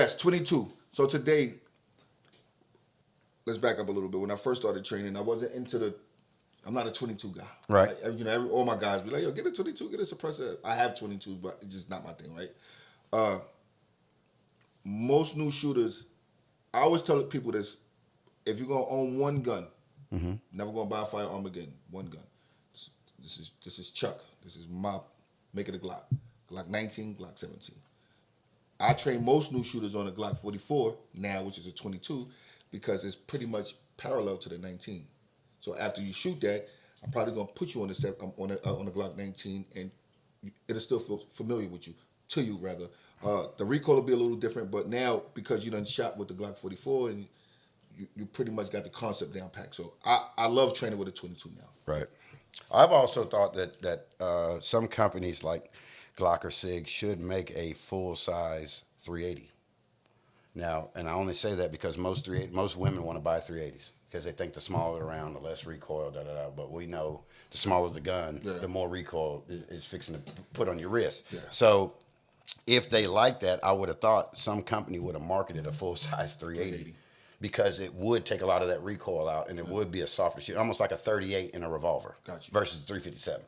Yes, 22. So today, let's back up a little bit. When I first started training, I wasn't into the. I'm not a 22 guy. Right. All my guys be like, yo, get a 22, get a suppressor. I have 22s, but it's just not my thing, right? Most new shooters, I always tell people this: if you're gonna own one gun, never gonna buy a firearm again. One gun. This is Chuck. This is my make it a Glock. Glock 19, Glock 17. I train most new shooters on a Glock 44 now, which is a 22, because it's pretty much parallel to the 19. So after you shoot that, I'm probably gonna put you on the Glock 19, and it'll still feel familiar with you, rather. The recoil will be a little different, but now because you done shot with the Glock 44 and you pretty much got the concept down packed. So I love training with a 22 now. Right. I've also thought that some companies like Glock or SIG should make a full-size 380. Now, and I only say that because most women want to buy 380s because they think the smaller the round, the less recoil, But we know the smaller the gun, the more recoil is fixing to put on your wrist. Yeah. So if they like that, I would have thought some company would have marketed a full-size 380. Because it would take a lot of that recoil out, and it would be a softer shoot, almost like a 38 in a revolver versus a 357,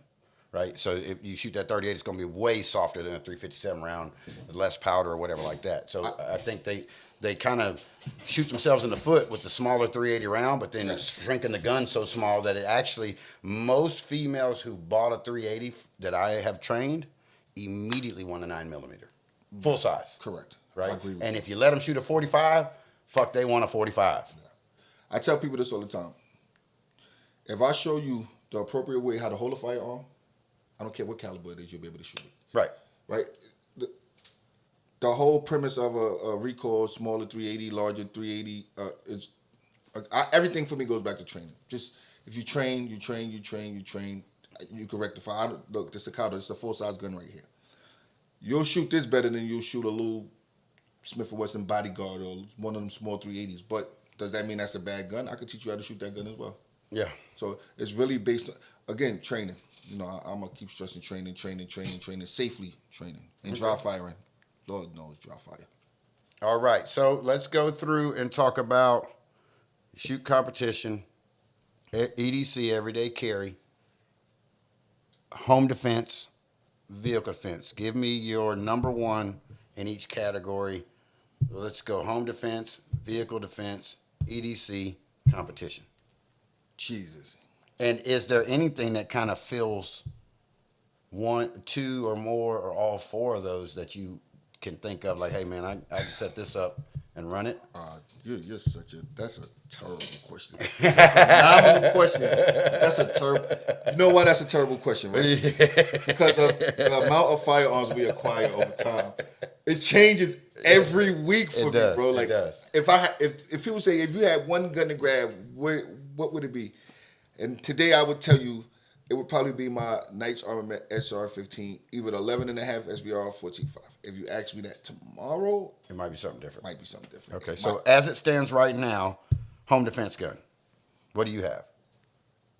right? So if you shoot that 38, it's going to be way softer than a 357 round, with less powder or whatever like that. So I think they kind of shoot themselves in the foot with the smaller 380 round, but then it's shrinking the gun so small that it actually, most females who bought a 380 that I have trained immediately want a 9mm, full size. Correct. Right? I agree with and you. If you let them shoot a 45, fuck, they want a 45. Yeah. I tell people this all the time. If I show you the appropriate way how to hold a firearm, I don't care what caliber it is, you'll be able to shoot it. Right. Right? The whole premise of a recoil, smaller 380, larger 380, is everything for me goes back to training. Just if you train, you can rectify. Look, the staccato, it's a full-size gun right here. You'll shoot this better than you'll shoot a little Smith & Wesson Bodyguard or one of them small 380s. But does that mean that's a bad gun? I could teach you how to shoot that gun as well. Yeah. So it's really based on, again, training. You know, I'm going to keep stressing training, safely training, and dry firing. Lord knows, dry fire. All right. So let's go through and talk about shoot competition, EDC, everyday carry, home defense, vehicle defense. Give me your number one in each category. Let's go home defense, vehicle defense, EDC, competition. Jesus. And is there anything that kind of fills one, two, or more, or all four of those that you can think of? Like, hey, man, I can set this up and run it? You're that's a terrible question. It's a phenomenal question. That's a terrible, you know why that's a terrible question, right? Because of the amount of firearms we acquire over time. It changes every week for me, bro. Like, if people say, if you had one gun to grab, what would it be? And today I would tell you, it would probably be my Knights Armament SR-15, either the 11.5 SBR or 14.5. If you ask me that tomorrow, it might be something different. Okay, so as it stands right now, home defense gun. What do you have?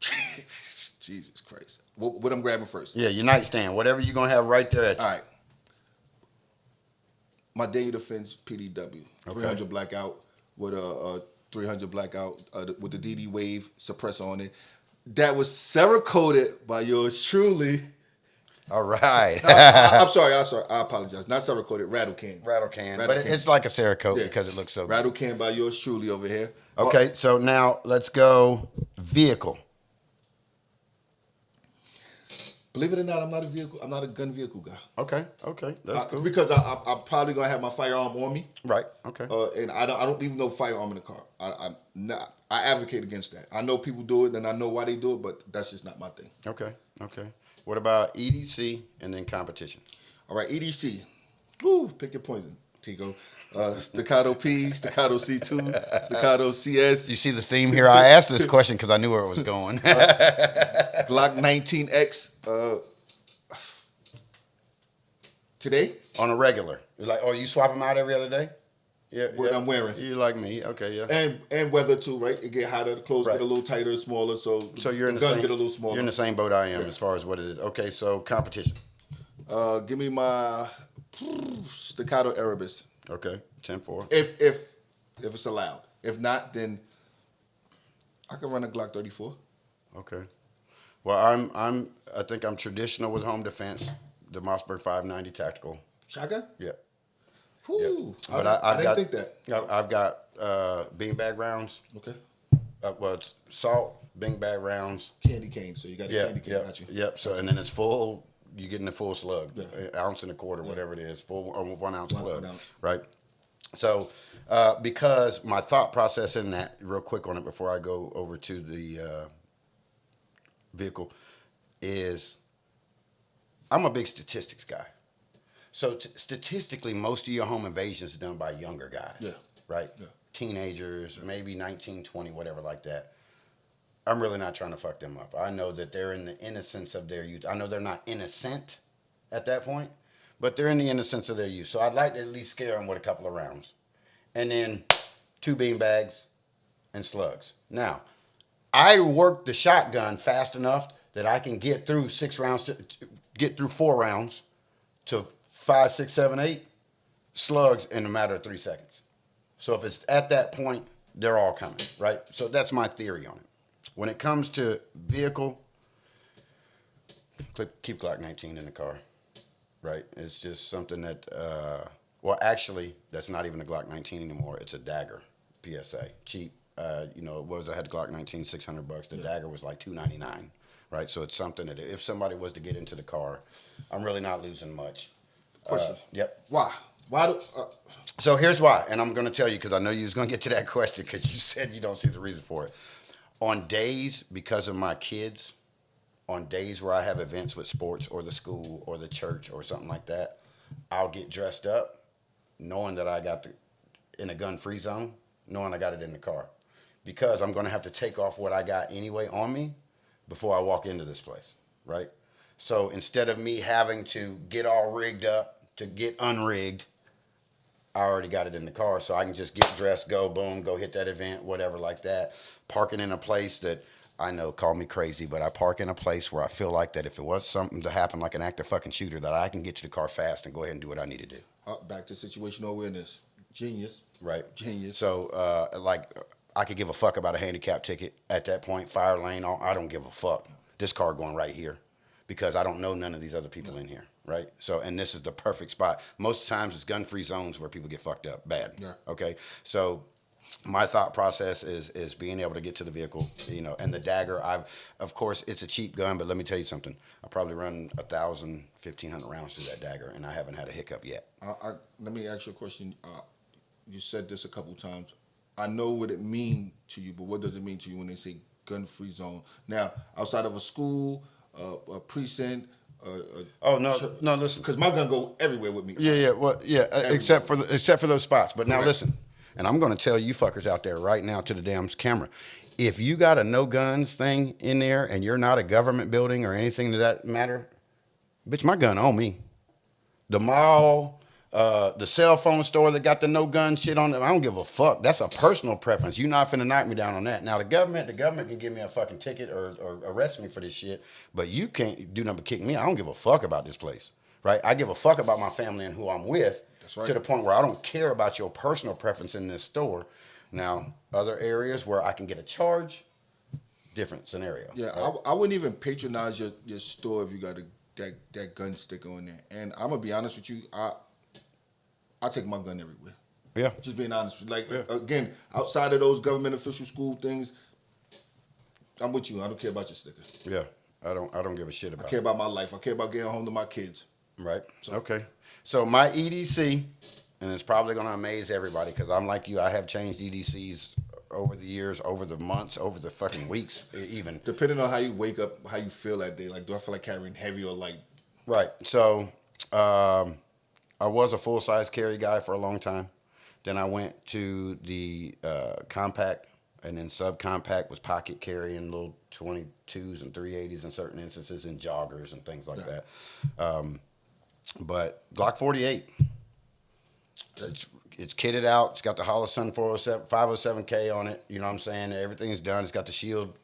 Jesus Christ. What I'm grabbing first? Yeah, your nightstand, whatever you're going to have right there at you. All right. My Daily Defense PDW, 300 blackout with a 300 blackout with the DD Wave suppressor on it. That was Cerakoted by yours truly. All right. I'm sorry. I apologize. Not Cerakoted, rattle can. But it's like a Cerakote because it looks so good. Rattle can by yours truly over here. Okay, so now let's go vehicle. Believe it or not, I'm not a gun vehicle guy. Okay, that's cool. Because I'm probably gonna have my firearm on me. Right. Okay. And I don't even know firearm in the car. I advocate against that. I know people do it, and I know why they do it, but that's just not my thing. Okay. What about EDC and then competition? All right, EDC. Woo, pick your poison, Tico. Staccato P, Staccato C2, Staccato CS. You see the theme here? I asked this question because I knew where it was going. Glock 19X. Today? On a regular. You're like, you swap them out every other day? Yeah. What I'm wearing. You like me. Okay, yeah. And weather too, right? It get hotter, the clothes get a little tighter, smaller, so you're in the gun same, get a little smaller. You're in the same boat I am as far as what it is. Okay, so competition. Give me my Staccato Erebus. Okay. 10-4. If it's allowed. If not, then I can run a Glock 34. Okay. Well, I think I'm traditional with home defense. The Mossberg 590 tactical. Shotgun? Yeah. Whew. But I didn't got, think that. I've got beanbag rounds. Okay. Well, it's salt, beanbag rounds. Candy cane. So you got a candy cane. Got you. Yep. So, and then it's full. You're getting the full slug, Yeah. ounce and a quarter, whatever it is, full or 1 ounce slug, 1 ounce. right? So, because my thought process in that, real quick on it before I go over to the vehicle, is I'm a big statistics guy. So statistically, most of your home invasions are done by younger guys. Yeah. Right? Yeah. Teenagers, maybe 19, 20, whatever like that. I'm really not trying to fuck them up. I know that they're in the innocence of their youth. I know they're not innocent at that point, but they're in the innocence of their youth. So I'd like to at least scare them with a couple of rounds. And then 2 beanbags and slugs. Now, I work the shotgun fast enough that I can get through 6 rounds, to get through 4 rounds to 5, 6, 7, 8 slugs in a matter of 3 seconds. So if it's at that point, they're all coming, right? So that's my theory on it. When it comes to vehicle, keep Glock 19 in the car, right? It's just something that, well, actually, that's not even a Glock 19 anymore. It's a dagger, PSA, cheap. I had Glock 19, $600. The dagger was like $299, right? So it's something that if somebody was to get into the car, I'm really not losing much. Question. Yep. Why? Why do... So here's why, and I'm going to tell you because I know you was going to get to that question because you said you don't see the reason for it. On days, because of my kids, on days where I have events with sports or the school or the church or something like that, I'll get dressed up knowing that I got in a gun-free zone, knowing I got it in the car. Because I'm going to have to take off what I got anyway on me before I walk into this place, right? So instead of me having to get all rigged up to get unrigged, I already got it in the car, so I can just get dressed, go, boom, go hit that event, whatever like that. Parking in a place that, I know, call me crazy, but I park in a place where I feel like that if it was something to happen like an active fucking shooter, that I can get to the car fast and go ahead and do what I need to do. Back to situational awareness. Genius. Right. Genius. So, I could give a fuck about a handicap ticket at that point, fire lane, I don't give a fuck. This car going right here because I don't know none of these other people in here. Right. So, and this is the perfect spot. Most times it's gun-free zones where people get fucked up bad. Yeah. Okay. So my thought process is being able to get to the vehicle, and the dagger. Of course, it's a cheap gun, but let me tell you something. I probably run 1,000, 1,500 rounds through that dagger, and I haven't had a hiccup yet. Let me ask you a question. You said this a couple times. I know what it means to you, but what does it mean to you when they say gun-free zone? Now, outside of a school, a precinct. No, listen. Because my gun go everywhere with me. Except for those spots. But now listen, and I'm going to tell you fuckers out there right now to the damn camera, if you got a no guns thing in there and you're not a government building or anything to that matter, bitch, my gun on me. The mall, the cell phone store that got the no gun shit on them, I don't give a fuck. That's a personal preference. You're not finna knock me down on that. Now the government can give me a fucking ticket or arrest me for this shit, but you can't do nothing but kick me. I don't give a fuck about this place, right? I give a fuck about my family and who I'm with. That's right. To the point where I don't care about your personal preference in this store. Now, other areas where I can get a charge, different scenario. Yeah, right? I wouldn't even patronize your store if you got that gun sticker on there. And I'm gonna be honest with you, I take my gun everywhere. Yeah. Just being honest. Again, outside of those government official school things, I'm with you. I don't care about your sticker. Yeah. I don't give a shit about it. I care about my life. I care about getting home to my kids. Right. Okay. So my EDC, and it's probably going to amaze everybody because I'm like you. I have changed EDCs over the years, over the months, over the fucking weeks even. Depending on how you wake up, how you feel that day. Like, do I feel like carrying heavy or light? Right. So I was a full-size carry guy for a long time. Then I went to the compact, and then subcompact was pocket carry and little 22s and 380s in certain instances, and joggers and things like that. But Glock 48, it's kitted out. It's got the Holosun 507K on it. You know what I'm saying? Everything's done. It's got the Shield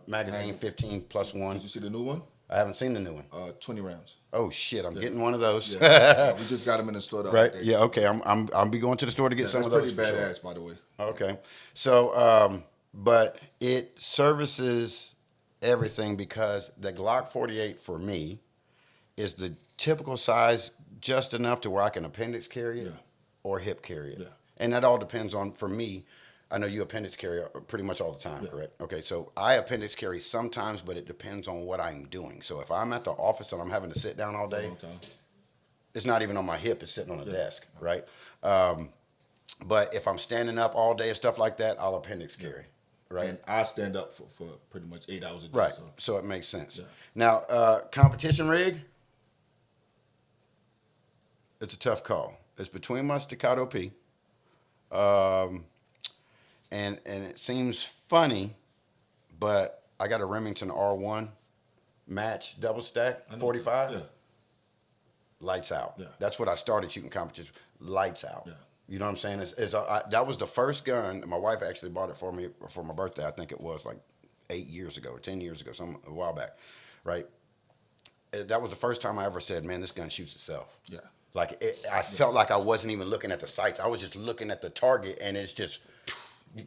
magazine 15+1. Did you see the new one? I haven't seen the new one. 20 rounds. Oh shit, I'm getting one of those. Yeah. We just got them in the store the Right? other day. Yeah. Okay. I'll be going to the store to get some That's of those. pretty For sure. badass, by the way. Okay. So, but it services everything because the Glock 48 for me is the typical size, just enough to where I can appendix carry it or hip carry it. Yeah. And that all depends on, for me, I know you appendix carry pretty much all the time, correct? Okay, so I appendix carry sometimes, but it depends on what I'm doing. So if I'm at the office and I'm having to sit down all day, it's not even on my hip, it's sitting on the desk, right? But if I'm standing up all day and stuff like that, I'll appendix carry, right? And I stand up for pretty much 8 hours a day. Right, so it makes sense. Yeah. Now, competition rig, it's a tough call. It's between my Staccato P. And it seems funny, but I got a Remington R1 match double stack 45. Yeah. Lights out. Yeah. That's what I started shooting competitions. Lights out. Yeah. You know what I'm saying? That was the first gun. My wife actually bought it for me for my birthday. I think it was like 8 years ago or 10 years ago, a while back, right? That was the first time I ever said, "Man, this gun shoots itself." Yeah. Like I felt like I wasn't even looking at the sights. I was just looking at the target, and it's just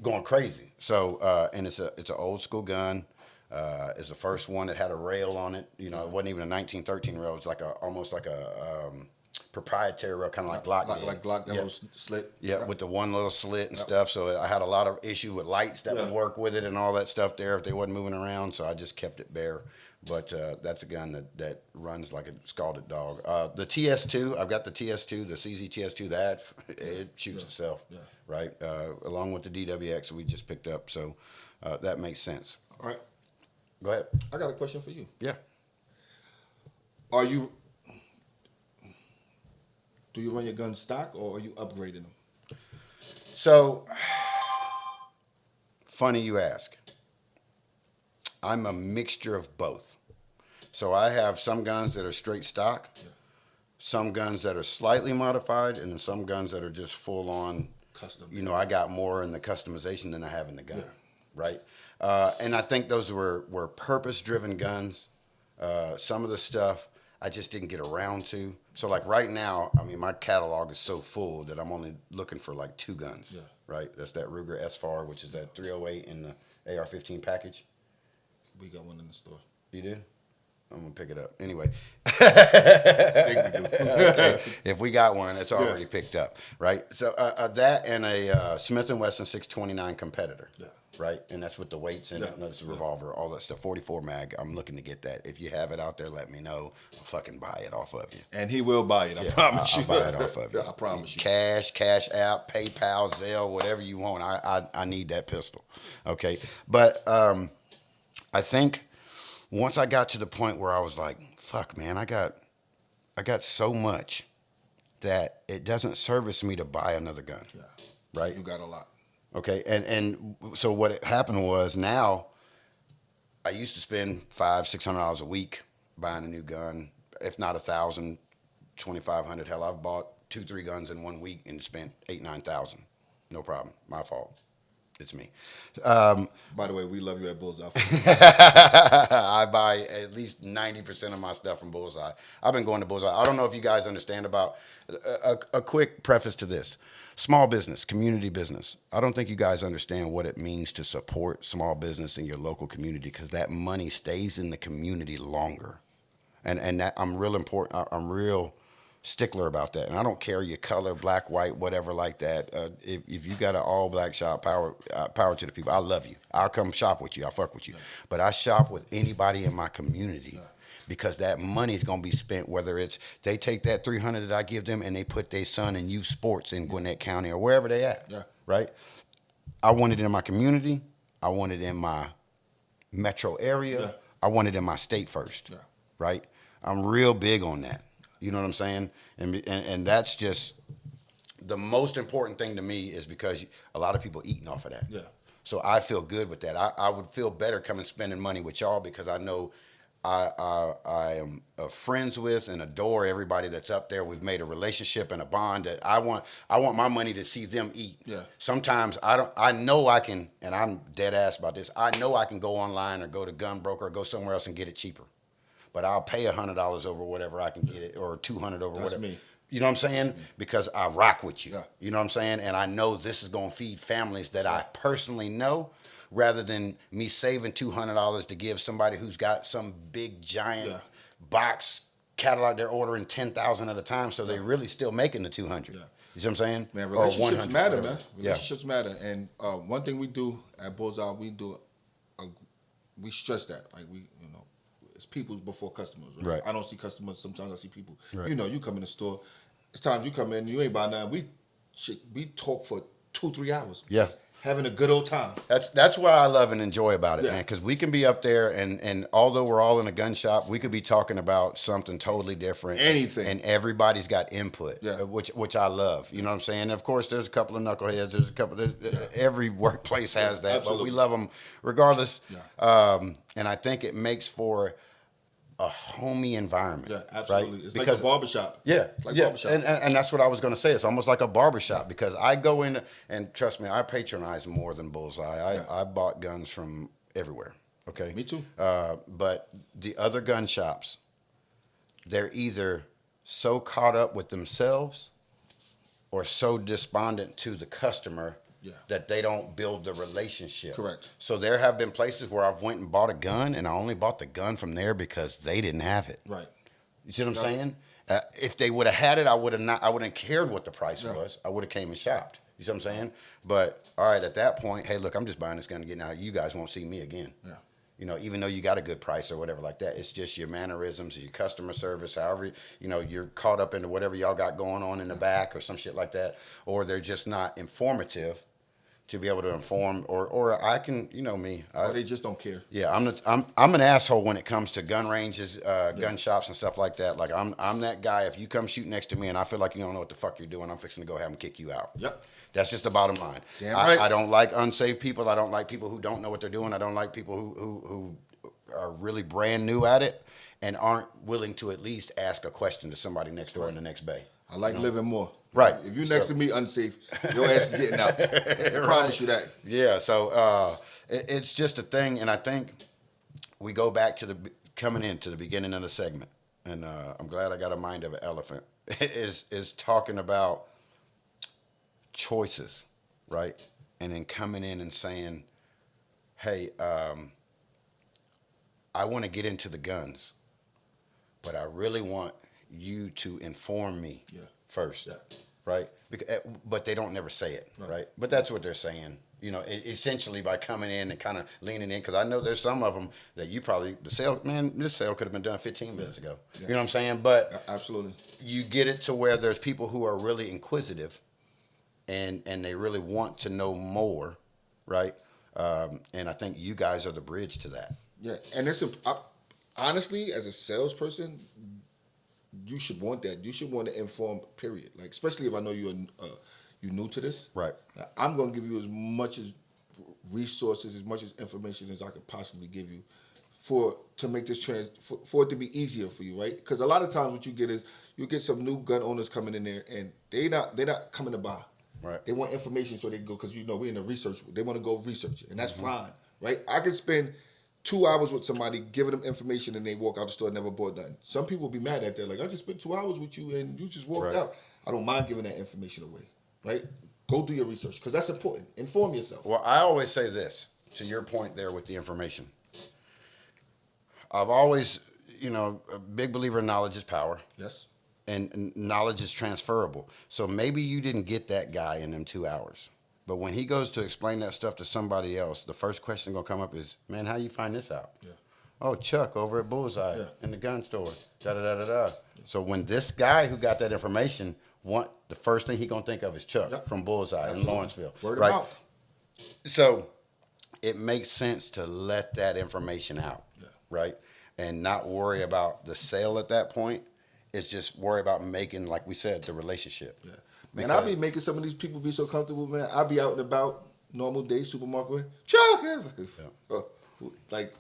going crazy. So, and it's an old school gun. It's the first one that had a rail on it. You know, it wasn't even a 1913 rail. It's like almost like a proprietary rail, kind of like Glock. Like Glock, that was slit. Yeah, with the one little slit and stuff. So I had a lot of issue with lights that would work with it and all that stuff there if they wasn't moving around. So I just kept it bare. But that's a gun that runs like a scalded dog. The TS2, I've got the TS2, the CZ TS2. That it shoots itself, right? Along with the DWX we just picked up. So that makes sense. All right. Go ahead. I got a question for you. Yeah. Do you run your guns stock or are you upgrading them? So, funny you ask. I'm a mixture of both. So I have some guns that are straight stock, some guns that are slightly modified, and then some guns that are just full on Custom. You know, I got more in the customization than I have in the gun, right? And I think those were purpose-driven guns. Some of the stuff I just didn't get around to. So like right now, I mean, my catalog is so full that I'm only looking for like 2 guns, right? That's that Ruger S-FAR, which is that 308 in the AR-15 package. We got one in the store. You do? I'm going to pick it up. Anyway. I think we do. Okay. If we got one, it's already picked up, right? So that and a Smith & Wesson 629 competitor, right? And that's with the weights in it, and it's a revolver, all that stuff. 44 mag. I'm looking to get that. If you have it out there, let me know. I'll fucking buy it off of you. And he will buy it. I promise you. I'll buy it off of you. I promise you. Cash app, PayPal, Zelle, whatever you want. I need that pistol. Okay. But I think once I got to the point where I was like, fuck, man, I got so much that it doesn't service me to buy another gun. Yeah. Right? You got a lot. Okay. And so what happened was now I used to spend $500-600 a week buying a new gun, if not $1,000, $2,500. Hell, I've bought 2-3 guns in 1 week and spent $8,000-9,000. No problem. My fault. It's me. By the way, we love you at Bullseye. I buy at least 90% of my stuff from Bullseye. I've been going to Bullseye. I don't know if you guys understand about a quick preface to this. Small business, community business. I don't think you guys understand what it means to support small business in your local community because that money stays in the community longer. And that I'm real stickler about that, and I don't care your color, black, white, whatever like that. If you got an all black shop, power to the people. I love you. I'll come shop with you. I'll fuck with you. But I shop with anybody in my community because that money's gonna be spent. Whether it's they take that $300 that I give them and they put their son in youth sports in Gwinnett County or wherever they at. Right. I want it in my community. I want it in my metro area. I want it in my state first. Right. I'm real big on that. You know what I'm saying? And that's just the most important thing to me is because a lot of people eating off of that. So I feel good with that. I would feel better coming spending money with y'all because I know I am friends with and adore everybody that's up there. We've made a relationship and a bond that I want my money to see them eat. Sometimes I know I can, and I'm dead ass about this. I know I can go online or go to Gun Broker or go somewhere else and get it cheaper. but I'll pay $100 over whatever I can get it, or 200 over That's whatever. me. You know what I'm saying? Because I rock with you. Yeah. You know what I'm saying? And I know this is going to feed families that I personally know, rather than me saving $200 to give somebody who's got some big giant box catalog. They're ordering 10,000 at a time, so they're really still making the 200. Yeah. You see what I'm saying? Man, relationships matter, whatever. man. Relationships matter. And one thing we do at Bullseye, we stress that. Like, it's people before customers. Right? I don't see customers. Sometimes I see people. Right. You come in the store. It's times you come in, you ain't buy nothing. We talk for 2-3 hours. Yeah. Just having a good old time. That's what I love and enjoy about it, man. Because we can be up there, and although we're all in a gun shop, we could be talking about something totally different. Anything. And everybody's got input, which I love. You know what I'm saying? And of course, there's a couple of knuckleheads. There's a couple. Every workplace has that, absolutely. but we love them regardless. Yeah. And I think it makes for a homey environment. Yeah, absolutely. Right? It's because, like a barbershop. Yeah, like yeah. barbershop. And that's what I was going to say. It's almost like a barbershop, because I go in, and trust me, I patronize more than Bullseye. I bought guns from everywhere. Okay, Me too. But the other gun shops, they're either so caught up with themselves or so despondent to the customer that they don't build the relationship. Correct. So there have been places where I've went and bought a gun, and I only bought the gun from there because they didn't have it. Right. You see what I'm saying? If they would have had it, I wouldn't have cared what the price was. I would have came and shopped. You see what I'm saying? But all right, at that point, hey, look, I'm just buying this gun and getting out. You guys won't see me again. Yeah. Even though you got a good price or whatever like that, it's just your mannerisms, your customer service, however, you're caught up into whatever y'all got going on in the back or some shit like that, or they're just not informative to be able to inform, or I can, me. Or they just don't care. Yeah, I'm an asshole when it comes to gun ranges, gun shops and stuff like that. Like I'm that guy. If you come shoot next to me and I feel like you don't know what the fuck you're doing, I'm fixing to go have them kick you out. Yep. That's just the bottom line. Damn right. I don't like unsafe people. I don't like people who don't know what they're doing. I don't like people who are really brand new at it and aren't willing to at least ask a question to somebody next door in the next bay. I like living more. Right. If you're next to me unsafe, your ass is getting out. I promise you that. Yeah. So it's just a thing, and I think we go back to coming into the beginning of the segment, and I'm glad I got a mind of an elephant. is talking about choices, right? And then coming in and saying, hey, I want to get into the guns, but I really want you to inform me first, right? But they don't never say it, right? But that's what they're saying, essentially by coming in and kind of leaning in, because I know there's some of them that this sale could have been done 15 minutes ago. You know what I'm saying? But absolutely, you get it to where there's people who are really inquisitive and they really want to know more, right? And I think you guys are the bridge to that. Yeah, and honestly, as a salesperson, you should want that. You should want to inform, period. Like, especially if I know you're new to this. Right. I'm going to give you as much as resources, as much as information as I could possibly give you to make this for it to be easier for you, right? Because a lot of times what you get is you get some new gun owners coming in there and they're not coming to buy. Right. They want information so they can go, because we're in the research. They want to go research it, and that's fine, right? I could spend 2 hours with somebody, giving them information, and they walk out the store and never bought nothing. Some people will be mad at that. Like, I just spent 2 hours with you and you just walked out. I don't mind giving that information away, right? Go do your research, because that's important. Inform yourself. Well, I always say this, to your point there with the information. I've always, a big believer in knowledge is power. Yes. And knowledge is transferable. So maybe you didn't get that guy in them 2 hours. But when he goes to explain that stuff to somebody else, the first question going to come up is, man, how you find this out? Yeah. Oh, Chuck over at Bullseye in the gun store. Da-da-da-da-da. So when this guy who got that information, the first thing he going to think of is Chuck from Bullseye in Lawrenceville. Word of mouth. So it makes sense to let that information out, right? And not worry about the sale at that point. It's just worry about making, like we said, the relationship. Yeah. Man, I be making some of these people be so comfortable, man. I be out and about, normal day, supermarket, Chuck. Like,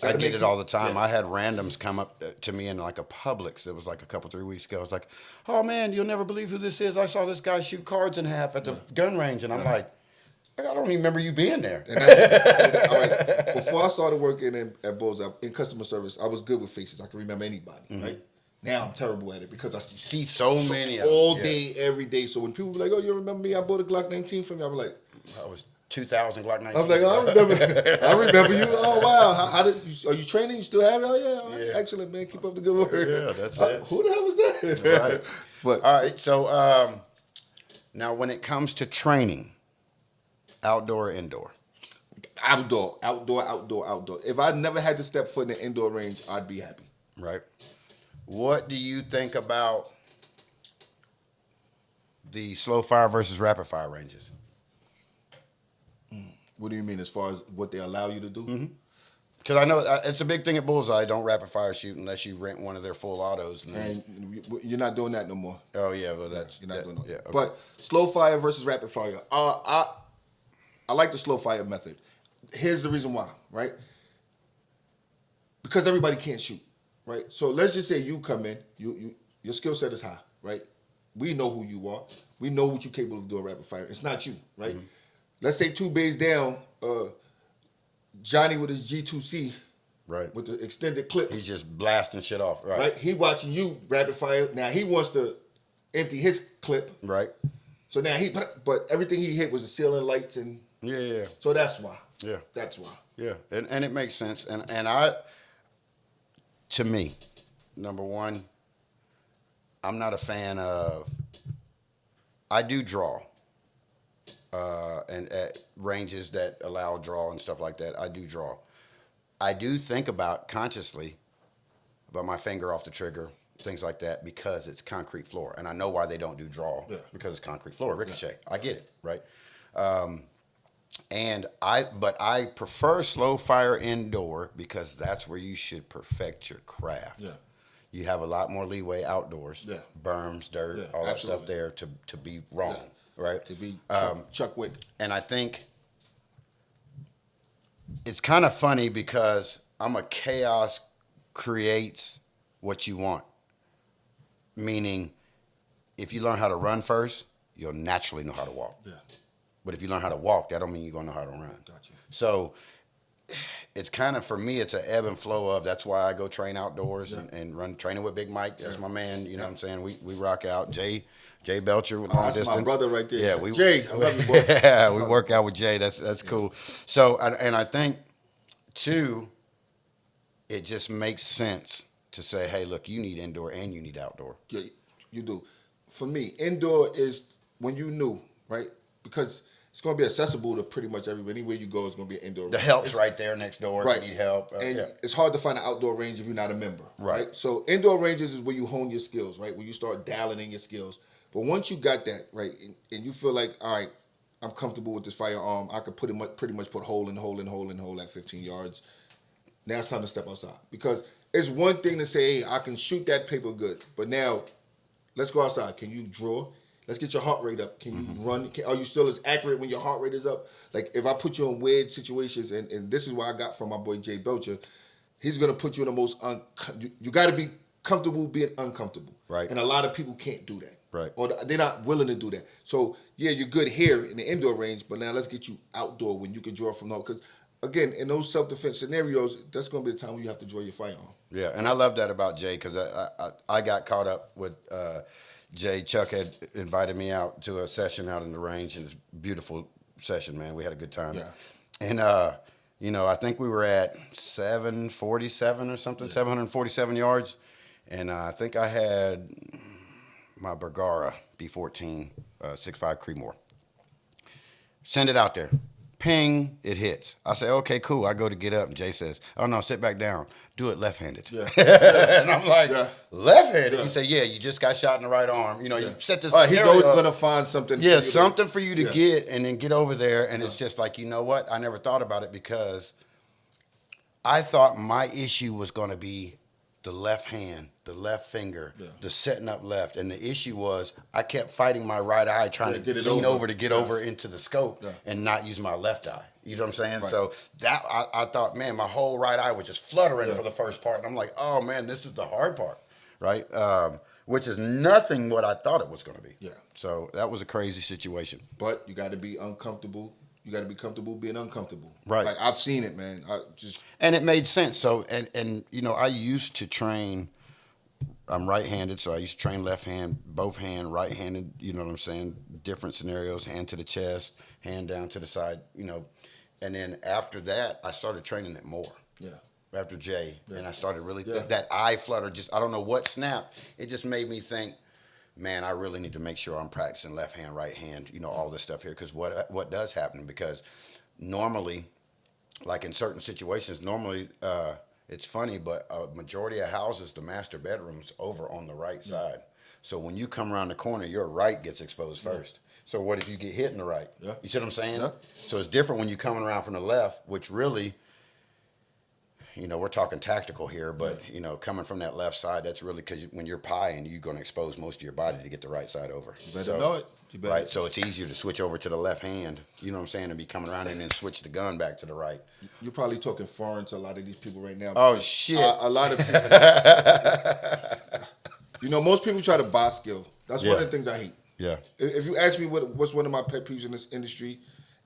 I get it all the time. I had randoms come up to me in like a Publix. It was like a couple, 3 weeks ago. I was like, oh man, you'll never believe who this is. I saw this guy shoot cards in half at the gun range. And I'm like, I don't even remember you being there. All right. Before I started working at Bose in customer service, I was good with faces. I can remember anybody, right? Now I'm terrible at it because I See so many of all them. day, every day. So when people be like, "Oh, you remember me? I bought a Glock 19 from you," I'm like, I was 2000 Glock 19. I'm like, oh, I remember you. Oh wow, how did you? Are you training? You still have it? Oh yeah, all right. Yeah. Excellent, man. Keep up the good work. Yeah, that's it. Who the hell was that? Right. But All right. So now, when it comes to training, outdoor or indoor? outdoor. If I never had to step foot in the indoor range, I'd be happy. Right. What do you think about the slow fire versus rapid fire ranges? What do you mean as far as what they allow you to do? Because I know it's a big thing at Bullseye. Don't rapid fire shoot unless you rent one of their full autos. And you're not doing that no more. Oh yeah, well You're not doing that. Yeah, okay. But slow fire versus rapid fire. I like the slow fire method. Here's the reason why, right? Because everybody can't shoot, right? So let's just say you come in, your skill set is high, right? We know who you are. We know what you're capable of doing rapid fire. It's not you, right? Let's say 2 bays down, Johnny with his G2C, right, with the extended clip. he's just blasting shit off, right? Right? He watching you rapid fire. Now he wants to empty his clip. Right. So now but everything he hit was the ceiling lights and Yeah. so that's why. Yeah. That's why. Yeah, and it makes sense. And to me, number one, I'm not a fan of. I do draw, and at ranges that allow draw and stuff like that, I do draw. I do think about consciously about my finger off the trigger, things like that, because it's concrete floor, and I know why they don't do draw because it's concrete floor, ricochet. I get it, right? But I prefer slow fire indoor because that's where you should perfect your craft. Yeah. You have a lot more leeway outdoors. Yeah. Berms, dirt, all that stuff there to be wrong, right? To be Chuck Wick. And I think it's kind of funny because I'm a chaos creates what you want. Meaning, if you learn how to run first, you'll naturally know how to walk. Yeah. But if you learn how to walk, that don't mean you're going to know how to run. Gotcha. So it's kind of, for me, it's an ebb and flow of, that's why I go train outdoors and run training with Big Mike. That's my man, you know what I'm saying? We rock out. Jay Belcher with long That's distance. my brother right there. Yeah, Jay, I love you, boy. Yeah, we work out with Jay. That's cool. So, and I think, too, it just makes sense to say, hey, look, you need indoor and you need outdoor. Yeah, you do. For me, indoor is when you new, right? Because it's going to be accessible to pretty much everybody. Anywhere you go, it's going to be an indoor. The help's right there next door if you need help. And it's hard to find an outdoor range if you're not a member, Right. right? So indoor ranges is where you hone your skills, right? Where you start dialing in your skills. But once you got that, right, and you feel like, all right, I'm comfortable with this firearm, I could pretty much put hole in hole at 15 yards. Now it's time to step outside. Because it's one thing to say, hey, I can shoot that paper good. But now, let's go outside. Can you draw? Let's get your heart rate up. Can you run? Are you still as accurate when your heart rate is up? Like, if I put you in weird situations, and this is what I got from my boy Jay Belcher, he's going to put you in the most, you got to be comfortable being uncomfortable. Right. And a lot of people can't do that. Right. Or they're not willing to do that. So, yeah, you're good here in the indoor range, but now let's get you outdoor when you can draw from home. Because, again, in those self-defense scenarios, that's going to be the time when you have to draw your firearm. Yeah, and I love that about Jay because I got caught up with Jay. Chuck had invited me out to a session out in the range, and it's a beautiful session, man. We had a good time. Yeah. And, I think we were at 747 or something, 747 yards. And I think I had my Bergara B14 6.5 Creedmoor. Send it out there. Ping, it hits. I say, okay, cool. I go to get up, and Jay says, oh, no, sit back down. Do it left-handed. Yeah. And I'm like, left-handed? He said, yeah, you just got shot in the right arm. You set this He's always going to find something. Yeah, something for you to get and then get over there. And it's just like, you know what? I never thought about it because I thought my issue was going to be the left hand, the left finger, the setting up left. And the issue was I kept fighting my right eye trying to lean over to get over into the scope and not use my left eye. You know what I'm saying? Right. So that I thought, man, my whole right eye was just fluttering for the first part. And I'm like, oh, man, this is the hard part, right? Which is nothing what I thought it was going to be. Yeah. So that was a crazy situation. But you got to be uncomfortable You got to be comfortable being uncomfortable. Right. Like I've seen it, man. And it made sense. So and you know, I used to train. I'm right-handed, so I used to train left hand, both hand, right-handed. You know what I'm saying? Different scenarios: hand to the chest, hand down to the side. You know, and then after that, I started training it more. Yeah. After Jay, and I started really Yeah. that eye flutter. Just I don't know what snapped. It just made me think, man, I really need to make sure I'm practicing left hand, right hand. You know, all this stuff here, because what does happen? Because normally, like in certain situations, normally. It's funny, but a majority of houses, the master bedroom's over on the right side. So when you come around the corner, your right gets exposed first. So what if you get hit in the right? Yeah. You see what I'm saying? Yeah. So it's different when you're coming around from the left, which really, you know, we're talking tactical here, but, you know, coming from that left side, that's really because when you're pieing, you're going to expose most of your body to get the right side over. You better know it. You better. Right, so it's easier to switch over to the left hand, you know what I'm saying, and be coming around and then switch the gun back to the right. You're probably talking foreign to a lot of these people right now. Oh, shit. A lot of people. You know, most people try to buy skill. That's one of the things I hate. Yeah. If you ask me what's one of my pet peeves in this industry,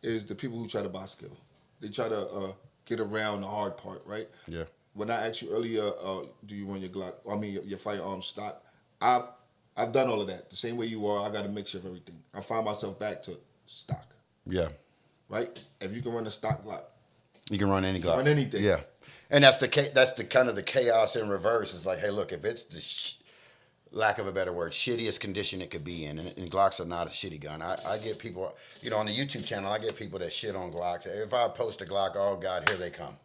is the people who try to buy skill. They try to get around the hard part, right? Yeah. When I asked you earlier, do you run your Glock? I mean, your firearm stock. I've done all of that. The same way you are, I got a mixture of everything. I find myself back to stock. Yeah. Right? If you can run a stock Glock, You can run any Glock. run anything. Yeah. And that's the kind of the chaos in reverse. It's like, hey, look, if it's the lack of a better word, shittiest condition it could be in, and Glocks are not a shitty gun. I get people, you know, on the YouTube channel, I get people that shit on Glocks. If I post a Glock, oh God, here they come.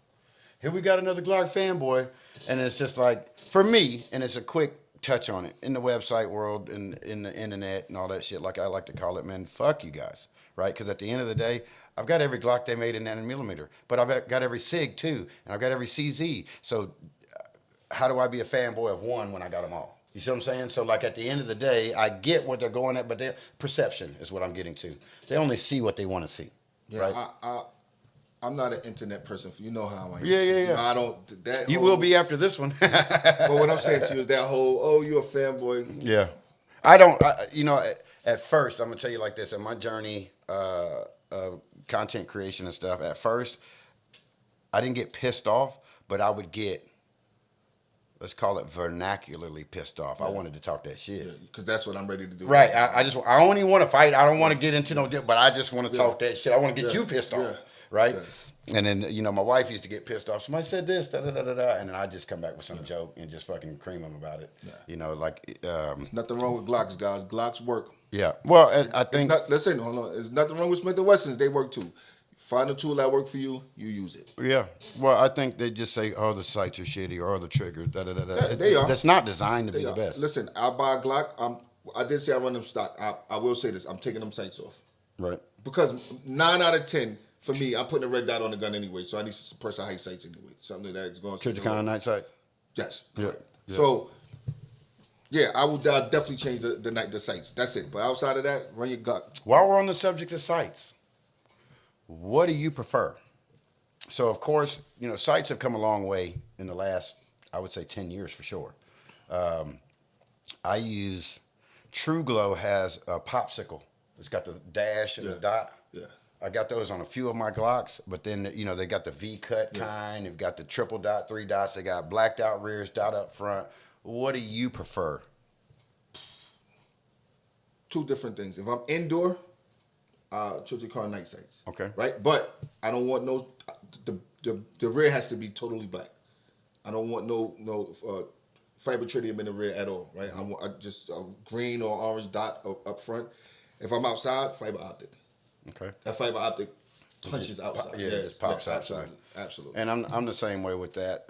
Here we got another Glock fanboy, and it's just like, for me, and it's a quick touch on it, in the website world, in the internet and all that shit, like I like to call it, man, fuck you guys, right? Because at the end of the day, I've got every Glock they made in 9mm, but I've got every SIG too, and I've got every CZ. So how do I be a fanboy of one when I got them all? You see what I'm saying? So like at the end of the day, I get what they're going at, but their perception is what I'm getting to. They only see what they want to see. Yeah, right? I'm not an internet person. You know how I am. Yeah. I don't. That You whole, will be after this one. But what I'm saying to you is that whole, oh, you a fanboy. Yeah. I don't, you know, at first, I'm going to tell you like this. In my journey of content creation and stuff, at first, I didn't get pissed off, but I would get, let's call it vernacularly pissed off. I wanted to talk that shit. Because that's what I'm ready to do. Right. I don't even want to fight. I don't want to get into no, but I just want to talk that shit. I want to get you pissed off. Right. Yeah. And then, you know, my wife used to get pissed off. Somebody said this, and then I just come back with some joke and just fucking cream them about it. Yeah. You know, like. Nothing wrong with Glocks, guys. Glocks work. Yeah. Well, I think. Listen, hold on. There's nothing wrong with Smith & Wessons. They work too. Find a tool that works for you, you use it. Yeah. Well, I think they just say, oh, the sights are shitty or the triggers, Yeah, they are. That's not designed to be the best. Listen, I buy a Glock. I did say I run them stock. I will say this. I'm taking them sights off. Right. Because 9 out of 10, for me, I'm putting a red dot on the gun anyway, so I need to suppress the high sights anyway. Something that's going to... Trijicon night sight? Yes. Yeah. Right. So, yeah, I'll definitely change the sights. That's it. But outside of that, run your Glock. While we're on the subject of sights, what do you prefer? So, of course, you know, sights have come a long way in the last, I would say, 10 years for sure. I use... True Glow has a popsicle. It's got the dash and the dot. Yeah. I got those on a few of my Glocks, but then, you know, they got the V-cut kind. They've got the triple dot, 3 dots. They got blacked out rears, dot up front. What do you prefer? 2 different things. If I'm indoor, Trijicon night sights. Okay. Right? But I don't want no... The rear has to be totally black. I don't want no fiber tritium in the rear at all, right? I just a green or orange dot up front. If I'm outside, fiber optic. Okay. That fiber optic punches outside. Yeah, it just pops outside. Absolutely. And I'm the same way with that.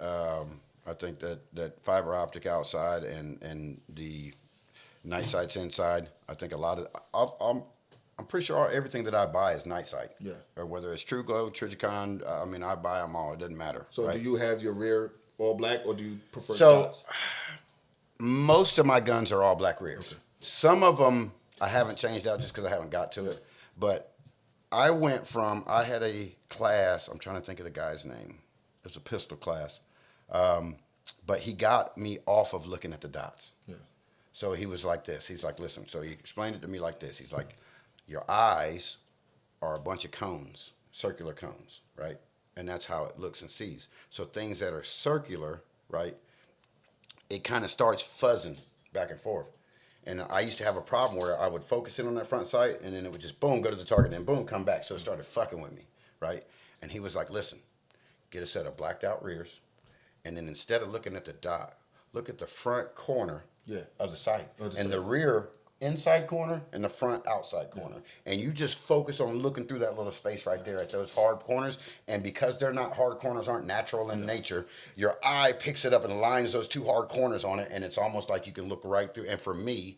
I think that fiber optic outside and the night sights inside. I think a lot of I'm pretty sure everything that I buy is night sight. Yeah. Or whether it's True Glow, Trijicon. I mean, I buy them all. It doesn't matter. So right? do you have your rear all black, or do you prefer dots? Most of my guns are all black rears. Okay. Some of them I haven't changed out just because I haven't got to it. But I had a class, I'm trying to think of the guy's name. It was a pistol class. But he got me off of looking at the dots. Yeah. So he was like this. He's like, listen, so he explained it to me like this. He's like, your eyes are a bunch of cones, circular cones, right? And that's how it looks and sees. So things that are circular, right, it kind of starts fuzzing back and forth. And I used to have a problem where I would focus in on that front sight, and then it would just boom, go to the target, and then boom, come back. So it started fucking with me, right? And he was like, listen, get a set of blacked out rears, and then instead of looking at the dot, look at the front corner of the sight. And the rear inside corner and the front outside corner. And you just focus on looking through that little space right there at those hard corners. And because they're not hard corners, aren't natural in nature, your eye picks it up and lines those two hard corners on it, and it's almost like you can look right through. And for me,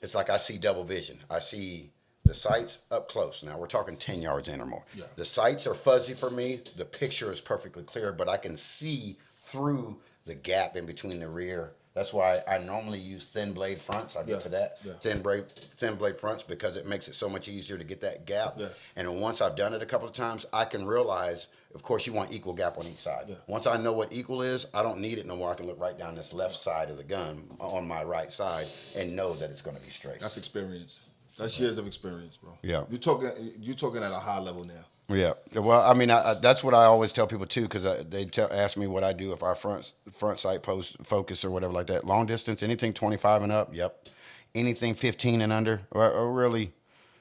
it's like I see double vision. I see the sights up close. Now we're talking 10 yards in or more. Yeah. The sights are fuzzy for me. The picture is perfectly clear, but I can see through the gap in between the rear. That's why I normally use thin blade fronts. I'll get to that. Yeah. Thin blade fronts, because it makes it so much easier to get that gap. Yeah. And then once I've done it a couple of times, I can realize, of course, you want equal gap on each side. Yeah. Once I know what equal is, I don't need it no more. I can look right down this left side of the gun on my right side and know that it's going to be straight. That's experience. That's years of experience, bro. Yeah. You're talking at a high level now. Yeah. Well, I mean, that's what I always tell people too, because they ask me what I do if I front sight focus or whatever like that. Long distance, anything 25 and up, yep. Anything 15 and under, or really,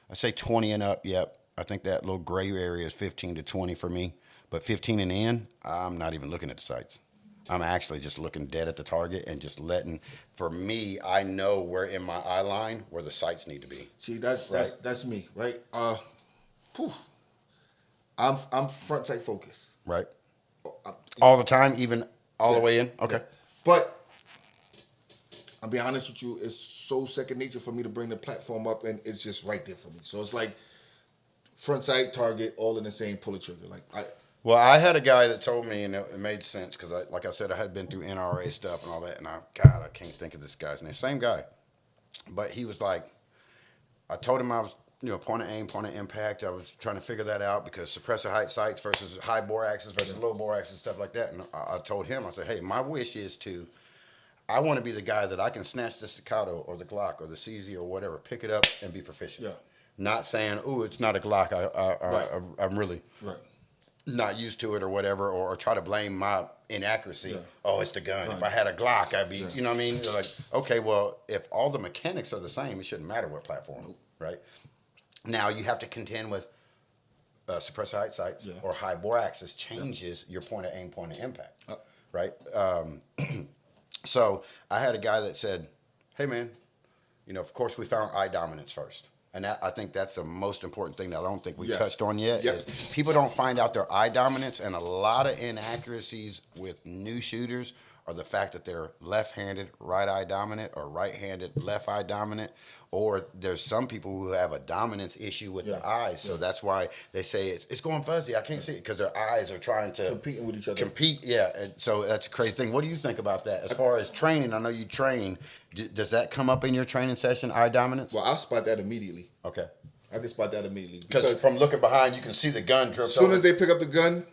I say 20 and up, yep. I think that little gray area is 15 to 20 for me. But 15 and in, I'm not even looking at the sights. I'm actually just looking dead at the target and just letting. For me, I know where in my eye line where the sights need to be. See, that's me, right? I'm front sight focused. Right. All the time, even all the way in? Okay. Yeah. But I'll be honest with you, it's so second nature for me to bring the platform up, and it's just right there for me. So it's like front sight, target, all in the same, pull the trigger. Well, I had a guy that told me, and it made sense, because like I said, I had been through NRA stuff and all that, and I can't think of this guy's name. Same guy. But he was like, I told him I was, point of aim, point of impact. I was trying to figure that out, because suppressor height sights versus high bore axis versus low bore axis, stuff like that. And I told him, I said, hey, my wish is I want to be the guy that I can snatch the Staccato or the Glock or the CZ or whatever, pick it up and be proficient. Yeah. Not saying, ooh, it's not a Glock. I'm really not used to it or whatever, or try to blame my inaccuracy. Yeah. Oh, it's the gun. Right. If I had a Glock, I'd be, you know what I mean? Like, okay, well, if all the mechanics are the same, it shouldn't matter what platform, right? Now you have to contend with suppressor height sights or high bore axis changes your point of aim, point of impact, right? So I had a guy that said, hey, man, of course we found eye dominance first. And I think that's the most important thing that I don't think we touched on yet. Is people don't find out their eye dominance, and a lot of inaccuracies with new shooters are the fact that they're left-handed, right eye dominant, or right-handed, left eye dominant, or there's some people who have a dominance issue with the eyes. So that's why they say it's going fuzzy. I can't see it, because their eyes are trying to competing with each other. And so that's a crazy thing. What do you think about that? As far as training, I know you train. Does that come up in your training session, eye dominance? Well, I'll spot that immediately. Okay. I can spot that immediately. Because from looking behind, you can see the gun drift. As soon as they pick up the gun,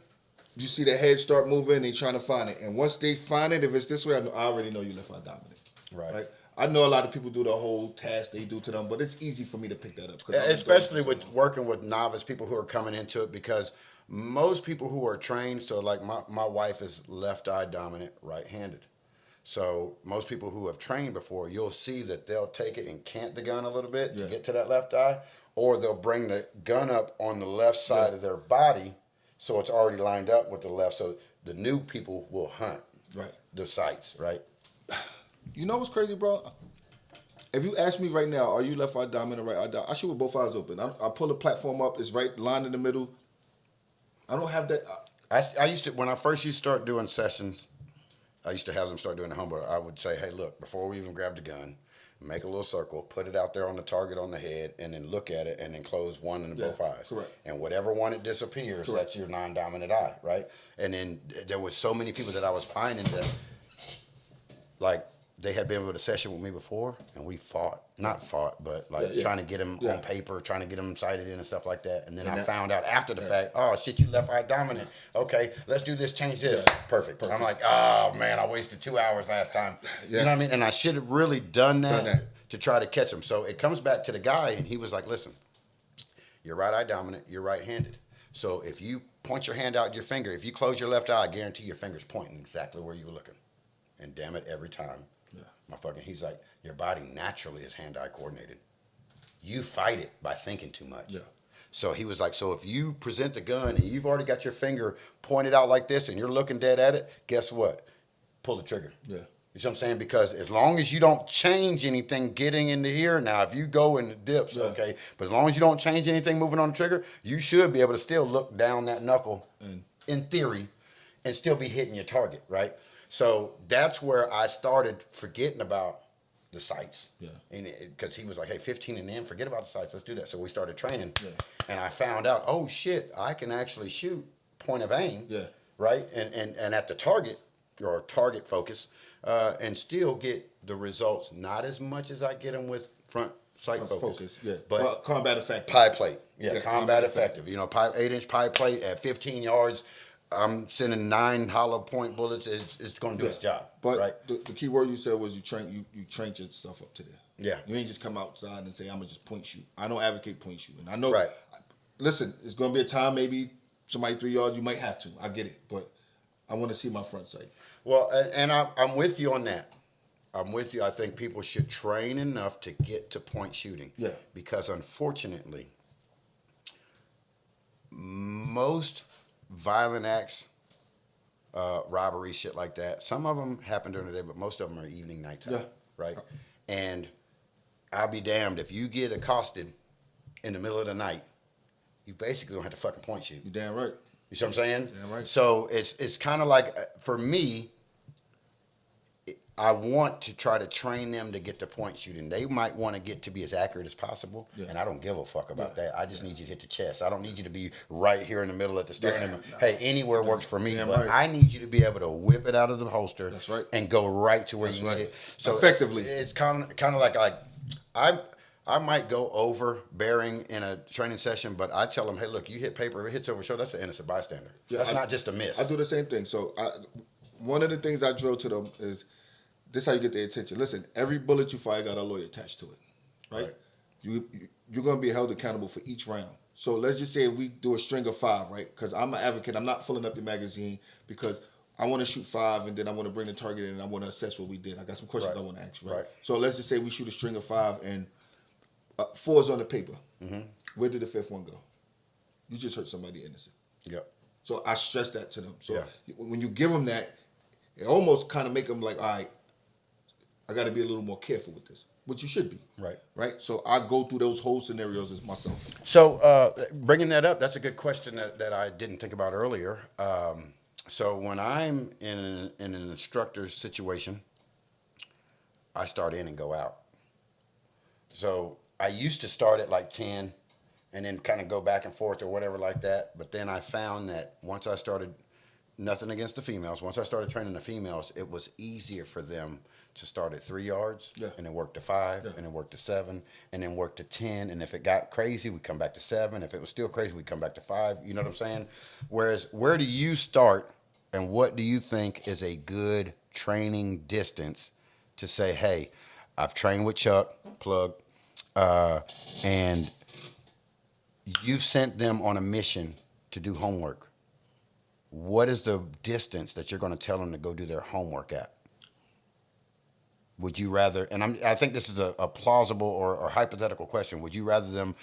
you see the head start moving, they trying to find it. And once they find it, if it's this way, I already know you left eye dominant. Right? I know a lot of people do the whole task they do to them, but it's easy for me to pick that up. Especially with working with novice people who are coming into it, because most people who are trained, so like my wife is left eye dominant, right-handed. So most people who have trained before, you'll see that they'll take it and cant the gun a little bit to get to that left eye, or they'll bring the gun up on the left side of their body, so it's already lined up with the left. So the new people will hunt the sights, right? You know what's crazy, bro? If you ask me right now, are you left eye dominant or right eye dominant? I shoot with both eyes open. I pull the platform up, it's right line in the middle. I don't have that. I used to, when I first used to start doing sessions, I used to have them start doing the homework. I would say, hey, look, before we even grab the gun, make a little circle, put it out there on the target on the head, and then look at it, and then close one in both eyes. Correct. And whatever one it disappears, that's your non-dominant eye, right? And then there was so many people that I was finding that, like, they had been with a session with me before, and we but trying to get them on paper, trying to get them sighted in and stuff like that. And then I found out after the fact, oh, shit, you left eye dominant. Okay, let's do this, change this. Perfect. I'm like, oh, man, I wasted 2 hours last time. You know what I mean? And I should have really done that to try to catch him. So it comes back to the guy, and he was like, listen, You're right eye dominant. You're right-handed. So if you point your hand out your finger, if you close your left eye, I guarantee your finger's pointing exactly where you were looking. And damn it, every time. Yeah. He's like, your body naturally is hand-eye coordinated. You fight it by thinking too much. Yeah. So he was like, so if you present the gun and you've already got your finger pointed out like this and you're looking dead at it, guess what? Pull the trigger. Yeah. You see what I'm saying? Because as long as you don't change anything getting into here, now if you go in the dips, okay, but as long as you don't change anything moving on the trigger, you should be able to still look down that knuckle, in theory, and still be hitting your target, right? So that's where I started forgetting about the sights. Yeah. And because he was like, hey, 15 and in, forget about the sights, let's do that. So we started training. Yeah. And I found out, oh shit, I can actually shoot point of aim. Yeah. Right? And at the target, or target focus, and still get the results. Not as much as I get them with front sight focus. Yeah. But well, combat effective. Pie plate. Yeah, Yeah, combat effective. You know, 8-inch pie plate at 15 yards. I'm sending 9 hollow point bullets. It's going to do its job. But right? the key word you said was you train yourself up to there. Yeah. You ain't just come outside and say, I'm going to just point shoot. I don't advocate point shooting. I know. Right. Listen, it's going to be a time maybe somebody 3 yards, you might have to. I get it. But I want to see my front sight. Well, and I'm with you on that. I'm with you. I think people should train enough to get to point shooting. Yeah. Because unfortunately, most violent acts, robbery, shit like that, some of them happen during the day, but most of them are evening, nighttime. Yeah. Right? And I'll be damned if you get accosted in the middle of the night, you basically don't have to fucking point shoot. You're damn right. You see what I'm saying? Damn right. So it's kind of like, for me, I want to try to train them to get to point shooting. They might want to get to be as accurate as possible, and I don't give a fuck about that. I just need you to hit the chest. I don't need you to be right here in the middle at the start. Hey, anywhere works for me, but I need you to be able to whip it out of the holster. That's right. And go right to where you need it. So effectively. It's kind of like I might go overbearing in a training session, but I tell them, hey, look, you hit paper, if it hits over shoulder, that's an innocent bystander. Yeah, that's not just a miss. I do the same thing. So one of the things I drill to them is, this is how you get their attention. Listen, every bullet you fire got a lawyer attached to it, right? You're going to be held accountable for each round. So let's just say we do a string of 5, right? Because I'm an advocate. I'm not filling up the magazine because I want to shoot 5 and then I want to bring the target in and I want to assess what we did. I got some questions I want to ask you, right? So let's just say we shoot a string of 5 and 4 is on the paper. Mm-hmm. Where did the 5th one go? You just hurt somebody innocent. Yep. So I stress that to them. So when you give them that, it almost kind of make them like, all right, I got to be a little more careful with this, which you should be. Right. So I go through those whole scenarios as myself. So bringing that up, that's a good question that I didn't think about earlier. So when I'm in an instructor's situation, I start in and go out. So I used to start at like 10 and then kind of go back and forth or whatever like that. But then I found that once I started, nothing against the females, once I started training the females, it was easier for them to start at 3 yards and then work to 5 and then work to 7 and then work to 10. And if it got crazy, we'd come back to 7. If it was still crazy, we'd come back to 5. You know what I'm saying? Whereas, where do you start and what do you think is a good training distance to say, hey, I've trained with Chuck, plug, and you've sent them on a mission to do homework. What is the distance that you're going to tell them to go do their homework at? Would you rather, and I think this is a plausible or hypothetical question, would you rather them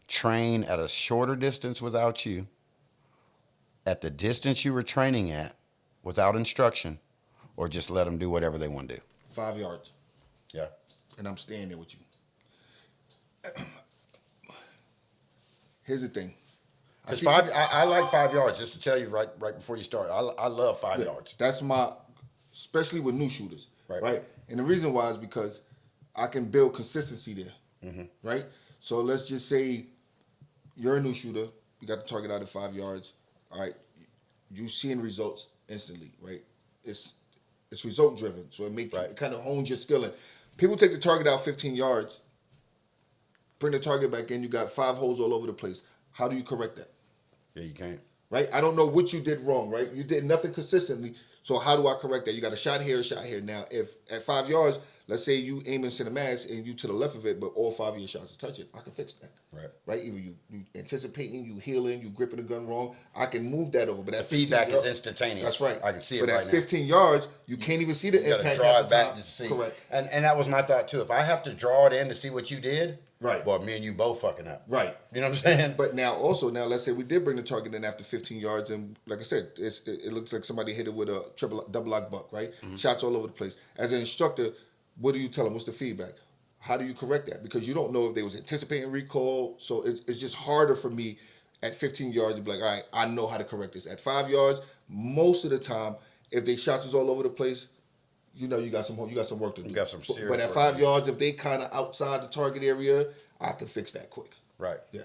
train at a shorter distance without you, at the distance you were training at, without instruction, or just let them do whatever they want to do? 5 yards. Yeah. And I'm staying there with you. Here's the thing. I like 5 yards, just to tell you right before you start. I love 5 yards. That's especially with new shooters, right? And the reason why is because I can build consistency there, right? So let's just say you're a new shooter, you got the target out at 5 yards, all right? You seeing results instantly, right? It's result driven, so it kind of hones your skill. And people take the target out 15 yards, bring the target back in, you got 5 holes all over the place. How do you correct that? Yeah, you can't. Right? I don't know what you did wrong, right? You did nothing consistently. So how do I correct that? You got a shot here, a shot here. Now, if at 5 yards, let's say you aim into the mask and you to the left of it, but all 5 of your shots is touching. I can fix that. Right. Either you anticipating, you healing, you gripping the gun wrong. I can move that over. But that feedback is instantaneous. That's right. I can see it but right at now. 15 yards, you can't even see the You impact. gotta draw it back to see. Correct. And that was my thought too. If I have to draw it in to see what you did, right. Boy, me and you both fucking up. Right. You know what I'm saying? But now let's say we did bring the target in after 15 yards, and like I said, it looks like somebody hit it with a double lock buck, right? Mm-hmm. Shots all over the place. As an instructor, what do you tell them? What's the feedback? How do you correct that? Because you don't know if they was anticipating recoil, so it's just harder for me at 15 yards to be like, all right, I know how to correct this. At 5 yards, most of the time, if they shots is all over the place, you know you got some work to do. You got some serious But at work 5 yards, if they kind of outside the target area, I can fix that quick. Right. Yeah.